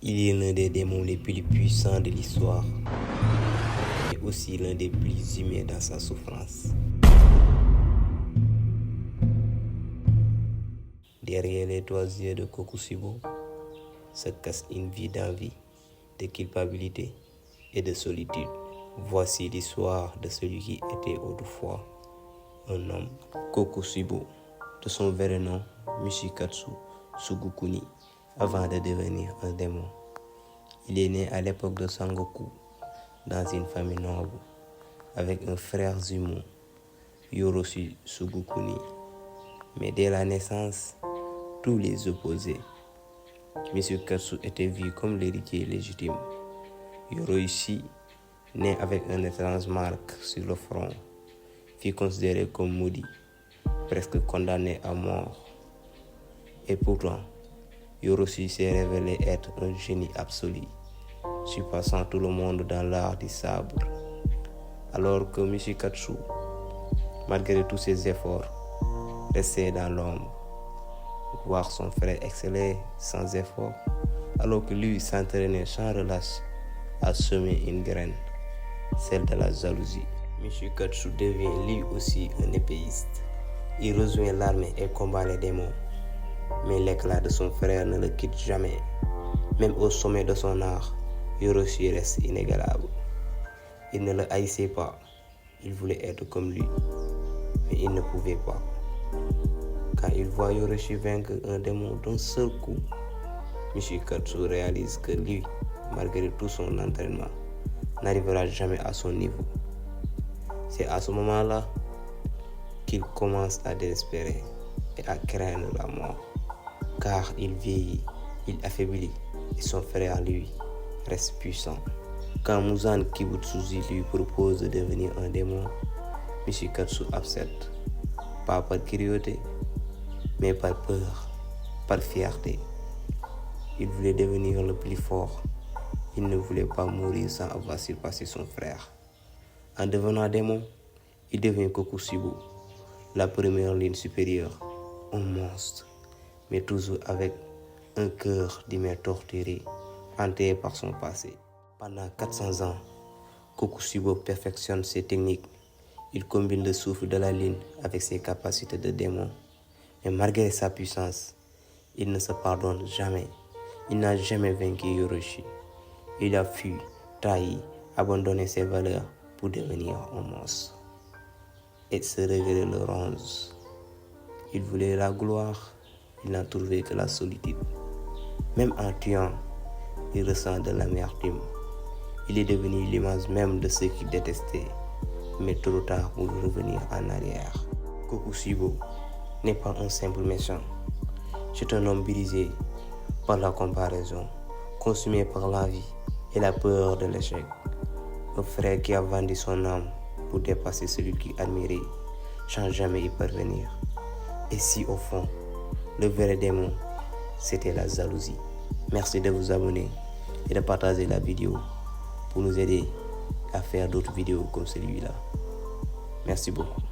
Il est l'un des démons les plus puissants de l'histoire et aussi l'un des plus humains dans sa souffrance. Derrière les trois yeux de Kokusibo se cache une vie d'envie, de culpabilité et de solitude. Voici l'histoire de celui qui était autrefois un homme. Kokusibo, de son vrai nom Michikatsu Sugukuni, avant de devenir un démon. Il est né à l'époque de Sangoku, dans une famille noble, avec un frère jumeau, Yoroshi Sugukuni. Mais dès la naissance, tous les opposés. Michikatsu était vu comme l'héritier légitime. Yoroshi, né avec un étrange marque sur le front, fut considéré comme maudit, presque condamné à mort. Et pourtant, Yoroshi s'est révélé être un génie absolu, surpassant tout le monde dans l'art du sabre. Alors que Michikatsu, malgré tous ses efforts, restait dans l'ombre. Voir son frère exceller sans effort, alors que lui s'entraînait sans relâche à semer une graine, celle de la jalousie. Michikatsu devient lui aussi un épéiste. Il rejoint l'armée et combat les démons. Mais l'éclat de son frère ne le quitte jamais. Même au sommet de son art, Yoroshi reste inégalable. Il ne le haïssait pas. Il voulait être comme lui. Mais il ne pouvait pas. Quand il voit Yoroshi vaincre un démon d'un seul coup, Michikatsu réalise que lui, malgré tout son entraînement, n'arrivera jamais à son niveau. C'est à ce moment-là qu'il commence à désespérer et à craindre la mort. Car il vieillit, il affaiblit et son frère, lui, reste puissant. Quand Muzan Kibutsuji lui propose de devenir un démon, Michikatsu accepte, pas par curiosité, mais par peur, par fierté. Il voulait devenir le plus fort. Il ne voulait pas mourir sans avoir surpassé son frère. En devenant démon, il devient Kokusibo, la première ligne supérieure, un monstre, mais toujours avec un cœur d'humain torturé, hanté par son passé. Pendant 400 ans, Kokusibo perfectionne ses techniques. Il combine le souffle de la lune avec ses capacités de démon. Mais malgré sa puissance, il ne se pardonne jamais. Il n'a jamais vaincu Yoroshi. Il a fui, trahi, abandonné ses valeurs pour devenir un monstre. Et ce regret le ronge. Il voulait la gloire, il n'a trouvé que la solitude. Même en tuant, il ressent de l'amertume. Il est devenu l'image même de ceux qu'il détestait, mais trop tard pour revenir en arrière. Kokusibo n'est pas un simple méchant. C'est un homme brisé par la comparaison, consumé par l'envie et la peur de l'échec. Un frère qui a vendu son âme pour dépasser celui qui admirait, sans jamais y parvenir. Et si au fond, le vrai démon, c'était la jalousie. Merci de vous abonner et de partager la vidéo pour nous aider à faire d'autres vidéos comme celui-là. Merci beaucoup.